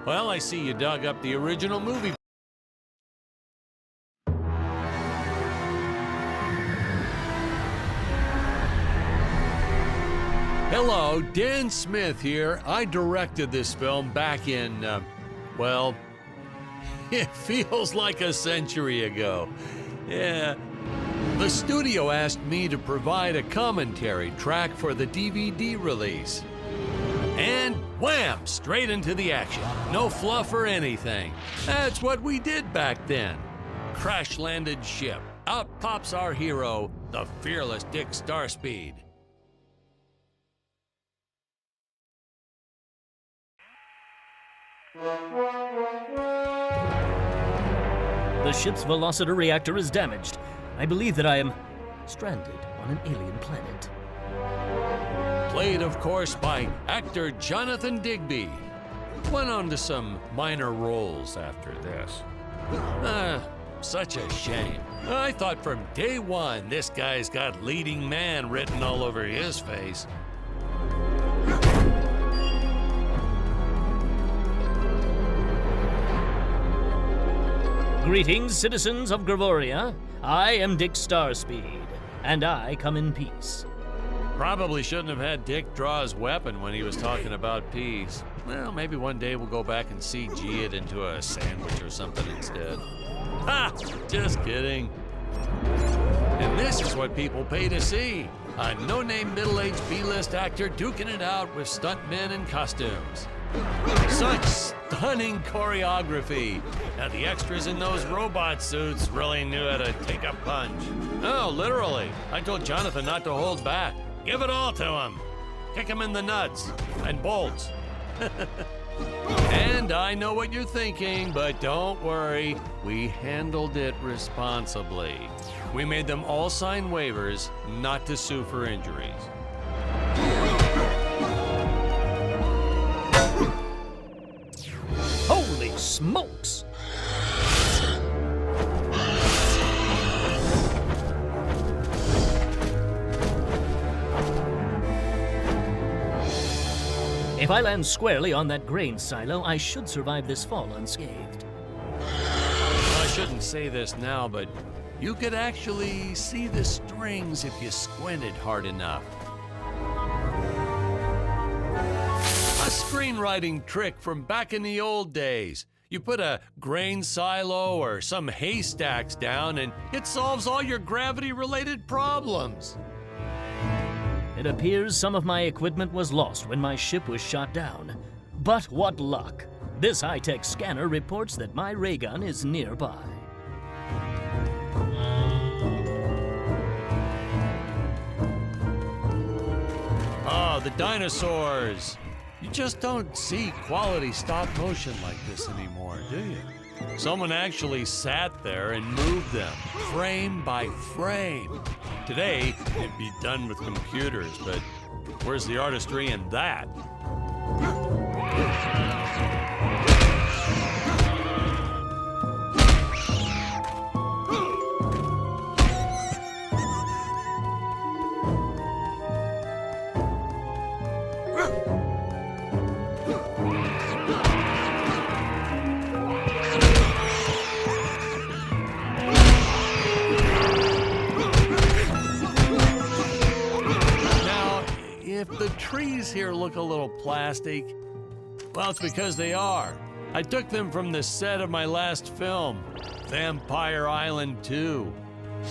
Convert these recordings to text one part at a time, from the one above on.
Well, I see you dug up the original movie. Hello, Dan Smith here. I directed this film back in, well, it feels like a century ago. Yeah. The studio asked me to provide a commentary track for the DVD release. And wham! Straight into the action. No fluff or anything. That's what we did back then. Crash-landed ship. Out pops our hero, the fearless Dick Starspeed. The ship's velocity reactor is damaged. I believe that I am stranded on an alien planet. Played, of course, by actor Jonathan Digby. Went on to some minor roles after this. Such a shame. I thought from day one this guy's got leading man written all over his face. Greetings, citizens of Gravoria. I am Dick Starspeed, and I come in peace. Probably shouldn't have had Dick draw his weapon when he was talking about peace. Well, maybe one day we'll go back and CG it into a sandwich or something instead. Ha! Just kidding. And this is what people pay to see. A no-name middle-aged B-list actor duking it out with stuntmen in costumes. Such stunning choreography. Now the extras in those robot suits really knew how to take a punch. Oh, literally. I told Jonathan not to hold back. Give it all to him. Kick him in the nuts and bolts. And I know what you're thinking, but don't worry. We handled it responsibly. We made them all sign waivers not to sue for injuries. Holy smokes! If I land squarely on that grain silo, I should survive this fall unscathed. I shouldn't say this now, but you could actually see the strings if you squinted hard enough. A screenwriting trick from back in the old days. You put a grain silo or some haystacks down and it solves all your gravity-related problems. It appears some of my equipment was lost when my ship was shot down. But what luck! This high-tech scanner reports that my ray gun is nearby. Ah, the dinosaurs! You just don't see quality stop motion like this anymore, do you? Someone actually sat there and moved them, frame by frame. Today, it'd be done with computers, but where's the artistry in that? If the trees here look a little plastic, well, it's because they are. I took them from the set of my last film, Vampire Island 2.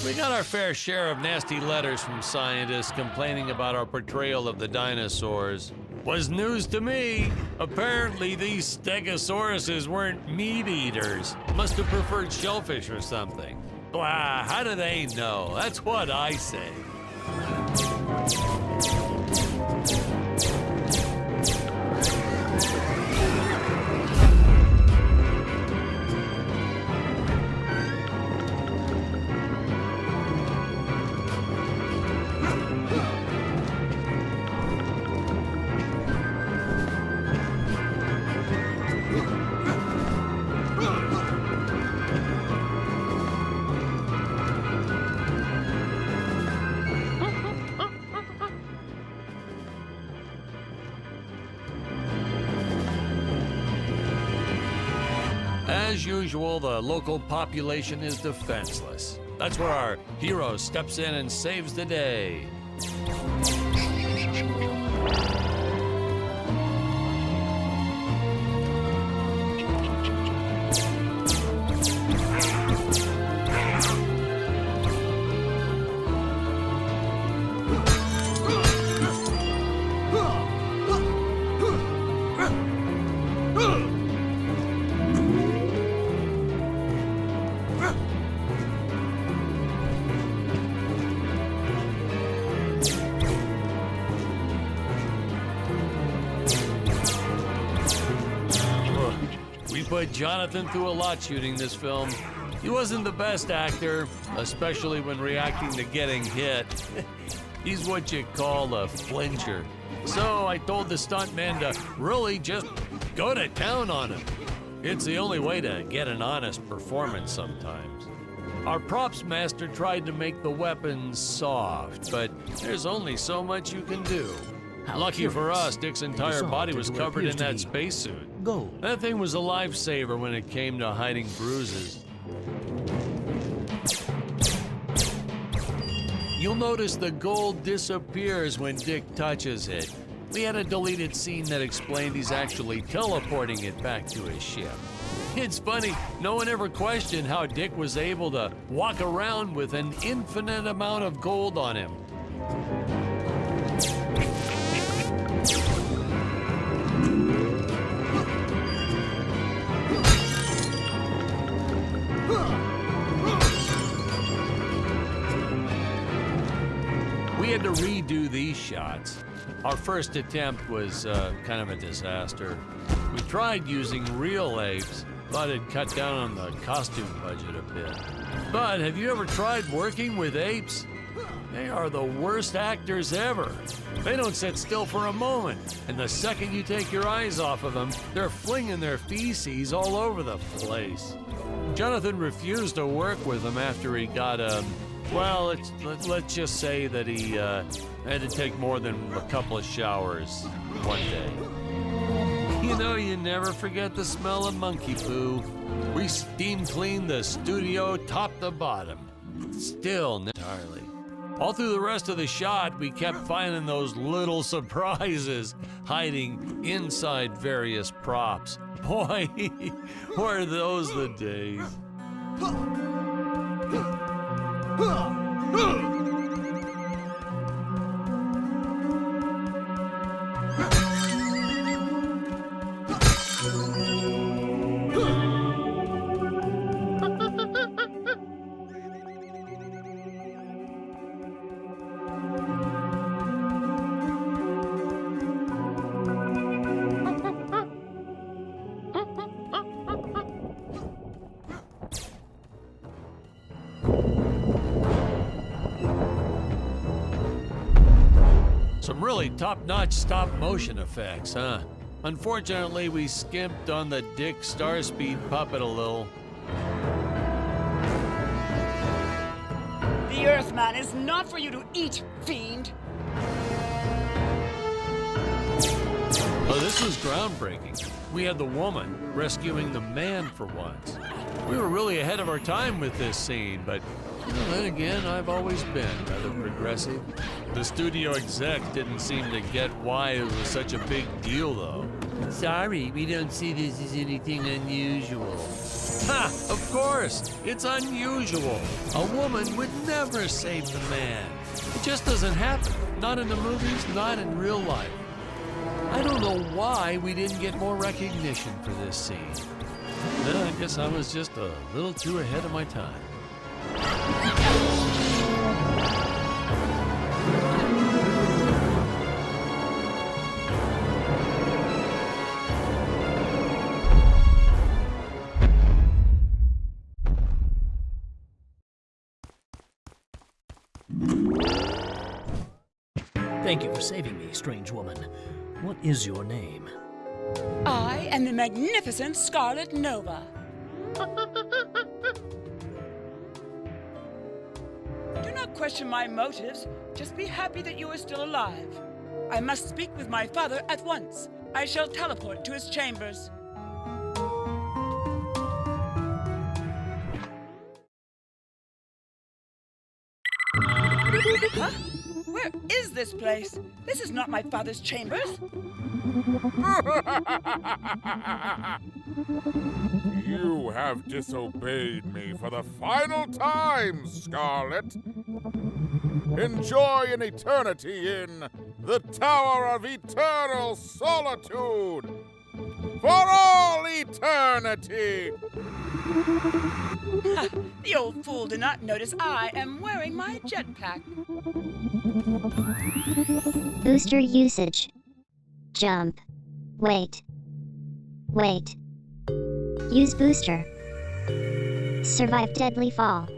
We got our fair share of nasty letters from scientists complaining about our portrayal of the dinosaurs. Was news to me. Apparently these stegosauruses weren't meat eaters. Must have preferred shellfish or something. Blah, how do they know? That's what I say. As usual, the local population is defenseless. That's where our hero steps in and saves the day. We put Jonathan through a lot shooting this film. He wasn't the best actor, especially when reacting to getting hit. He's what you call a flincher. So I told the stuntman to really just go to town on him. It's the only way to get an honest performance sometimes. Our props master tried to make the weapons soft, but there's only so much you can do. Lucky for us, Dick's entire body was covered in that spacesuit. Gold. That thing was a lifesaver when it came to hiding bruises. You'll notice the gold disappears when Dick touches it. We had a deleted scene that explained he's actually teleporting it back to his ship. It's funny, no one ever questioned how Dick was able to walk around with an infinite amount of gold on him. We had to redo these shots. Our first attempt was kind of a disaster. We tried using real apes, thought it'd cut down on the costume budget a bit. But have you ever tried working with apes? They are the worst actors ever. They don't sit still for a moment, and the second you take your eyes off of them, they're flinging their feces all over the place. Jonathan refused to work with them after he got well, let's just say that he had to take more than a couple of showers one day. You know, you never forget the smell of monkey poo. We steam cleaned the studio top to bottom. Still not entirely. All through the rest of the shot, we kept finding those little surprises hiding inside various props. Boy, were those the days. Some really top-notch stop-motion effects, huh? Unfortunately, we skimped on the Dick Starspeed puppet a little. The Earthman is not for you to eat, fiend! Oh, this was groundbreaking. We had the woman rescuing the man for once. We were really ahead of our time with this scene, but then again, I've always been rather progressive. The studio exec didn't seem to get why it was such a big deal, though. Sorry, we don't see this as anything unusual. Ha! Of course! It's unusual. A woman would never save the man. It just doesn't happen. Not in the movies, not in real life. I don't know why we didn't get more recognition for this scene. Well, I guess I was just a little too ahead of my time. Thank you for saving me, strange woman. What is your name? I am the magnificent Scarlet Nova. Do not question my motives. Just be happy that you are still alive. I must speak with my father at once. I shall teleport to his chambers. this place? This is not my father's chambers. You have disobeyed me for the final time, Scarlet. Enjoy an eternity in the Tower of Eternal Solitude. For all eternity! The old fool did not notice I am wearing my jetpack. Booster usage. Jump. Wait. Wait. Use booster. Survive deadly fall.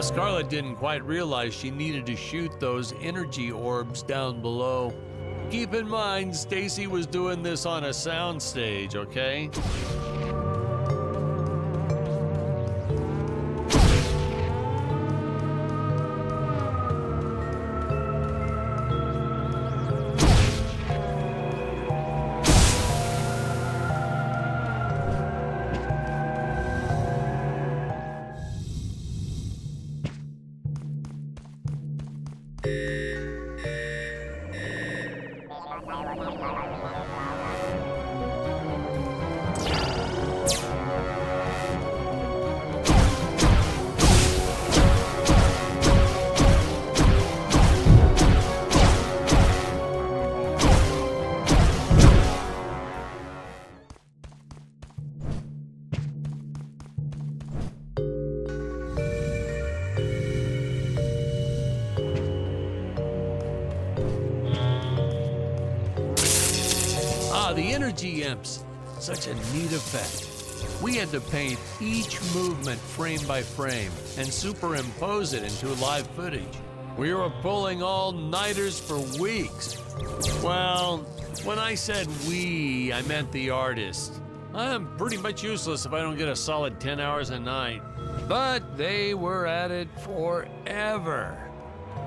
Scarlet didn't quite realize she needed to shoot those energy orbs down below. Keep in mind, Stacy was doing this on a soundstage, okay? The energy imps. Such a neat effect. We had to paint each movement frame by frame and superimpose it into live footage. We were pulling all-nighters for weeks. Well, when I said we, I meant the artist. I'm pretty much useless if I don't get a solid 10 hours a night. But they were at it forever.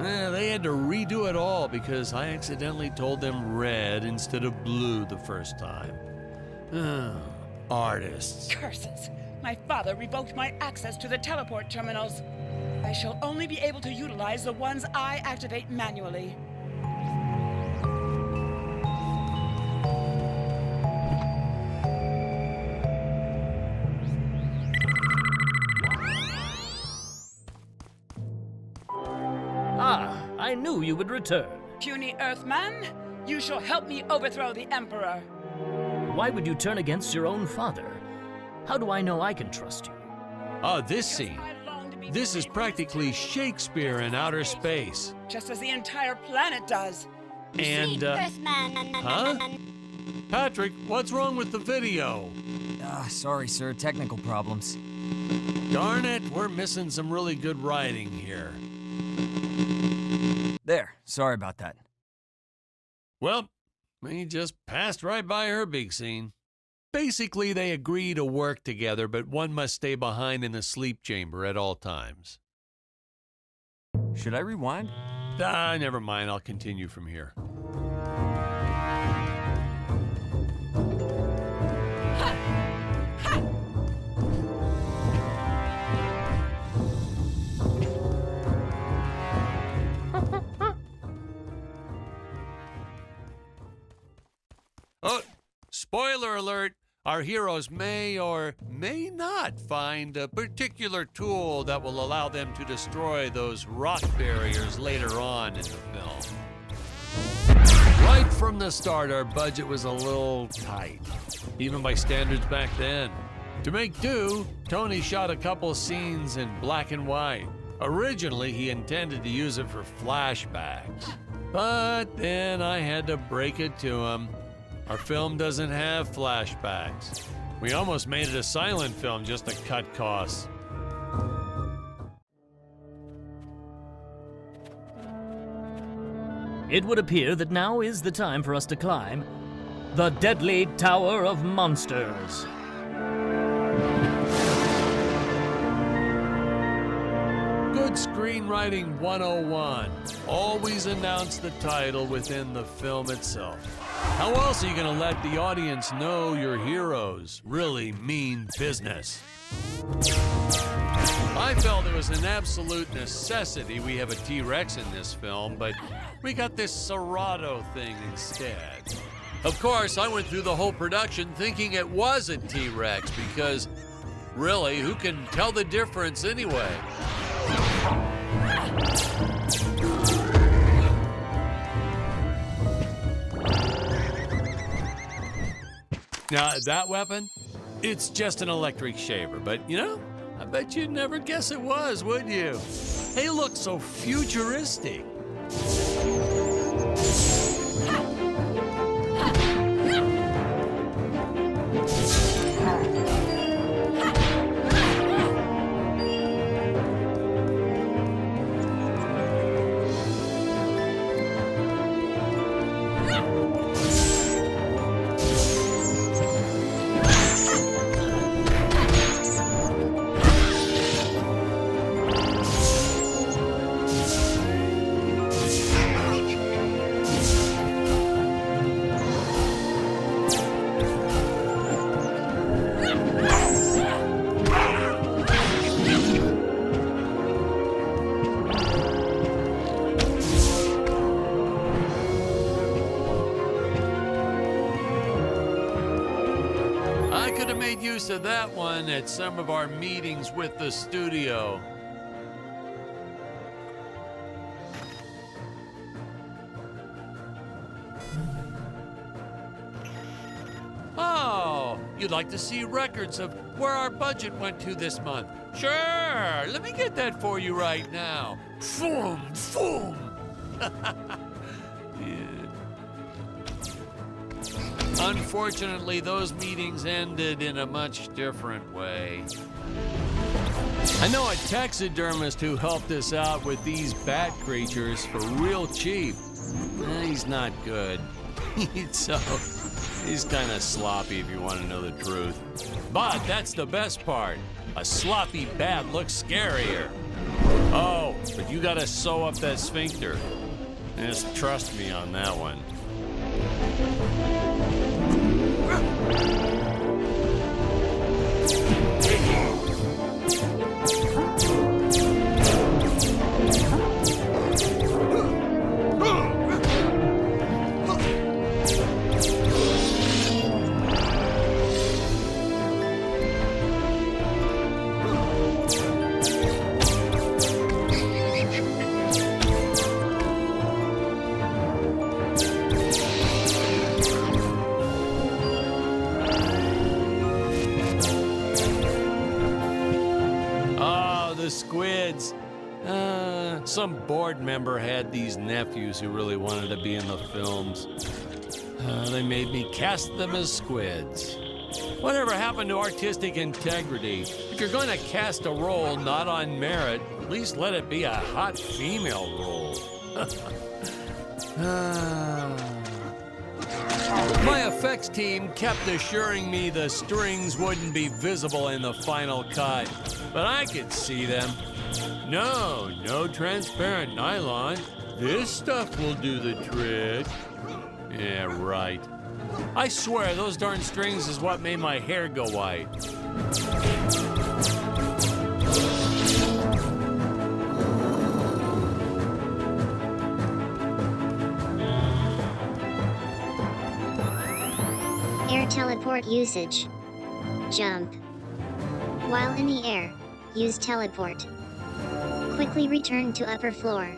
They had to redo it all because I accidentally told them red instead of blue the first time. Artists. Curses! My father revoked my access to the teleport terminals. I shall only be able to utilize the ones I activate manually. I knew you would return. Puny Earthman, you shall help me overthrow the Emperor. Why would you turn against your own father? How do I know I can trust you? This scene. This is practically Shakespeare in outer space. Just as the entire planet does. And, huh? Patrick, what's wrong with the video? Sorry, sir. Technical problems. Darn it, we're missing some really good writing here. There. Sorry about that. Well, we just passed right by her big scene. Basically, they agree to work together, but one must stay behind in the sleep chamber at all times. Should I rewind? Never mind. I'll continue from here. Oh, spoiler alert, our heroes may or may not find a particular tool that will allow them to destroy those rock barriers later on in the film. Right from the start, our budget was a little tight, even by standards back then. To make do, Tony shot a couple scenes in black and white. Originally, he intended to use it for flashbacks, but then I had to break it to him. Our film doesn't have flashbacks. We almost made it a silent film just to cut costs. It would appear that now is the time for us to climb the deadly Tower of Monsters. Good screenwriting 101. Always announce the title within the film itself. How else are you going to let the audience know your heroes really mean business? I felt it was an absolute necessity we have a T-Rex in this film, but we got this Serato thing instead. Of course, I went through the whole production thinking it was a T-Rex because, really, who can tell the difference anyway? Now, that weapon, it's just an electric shaver, but you know, I bet you'd never guess it was, would you? They look so futuristic. Made use of that one at some of our meetings with the studio. Oh, you'd like to see records of where our budget went to this month? Sure, let me get that for you right now. Boom, boom. Unfortunately, those meetings ended in a much different way. I know a taxidermist who helped us out with these bat creatures for real cheap. He's not good. He's kind of sloppy if you want to know the truth. But that's the best part. A sloppy bat looks scarier. Oh, but you gotta sew up that sphincter. Just trust me on that one. Squids. Some board member had these nephews who really wanted to be in the films. They made me cast them as squids. Whatever happened to artistic integrity? If you're going to cast a role not on merit, at least let it be a hot female role. My effects team kept assuring me the strings wouldn't be visible in the final cut, but I could see them. No transparent nylon. This stuff will do the trick. Yeah, right. I swear those darn strings is what made my hair go white. Air teleport usage. Jump. While in the air, use teleport. Quickly return to upper floor.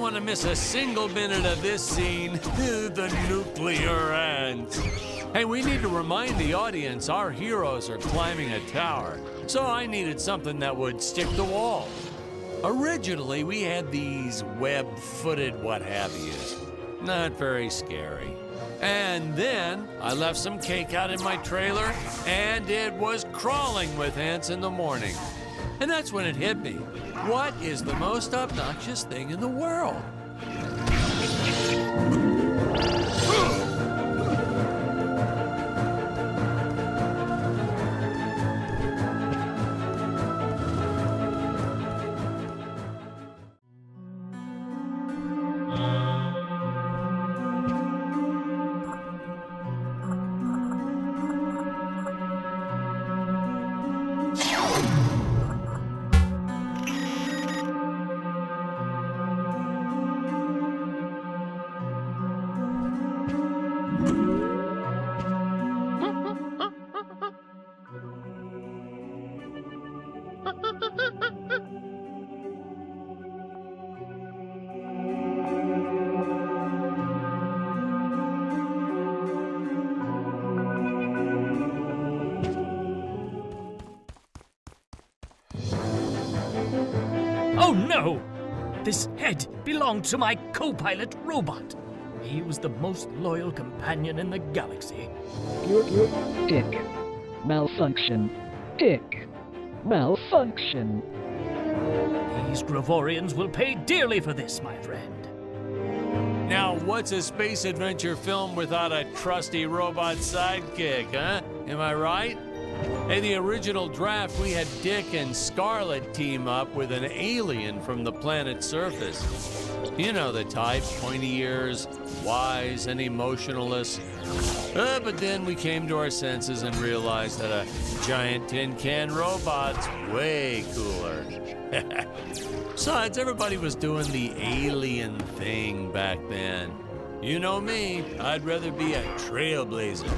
want to miss a single minute of this scene. The nuclear ants. Hey, we need to remind the audience our heroes are climbing a tower, so I needed something that would stick to walls. Originally, we had these web-footed what-have-yous. Not very scary. And then I left some cake out in my trailer, and it was crawling with ants in the morning. And that's when it hit me. What is the most obnoxious thing in the world? Oh no! This head belonged to my co-pilot robot. He was the most loyal companion in the galaxy. Dick. Malfunction. Dick. Malfunction. These Gravorians will pay dearly for this, my friend. Now, what's a space adventure film without a trusty robot sidekick, huh? Am I right? In the original draft, we had Dick and Scarlet team up with an alien from the planet's surface. You know the type, pointy ears, wise and emotionless. But then we came to our senses and realized that a giant tin can robot's way cooler. Besides, everybody was doing the alien thing back then. You know me, I'd rather be a trailblazer.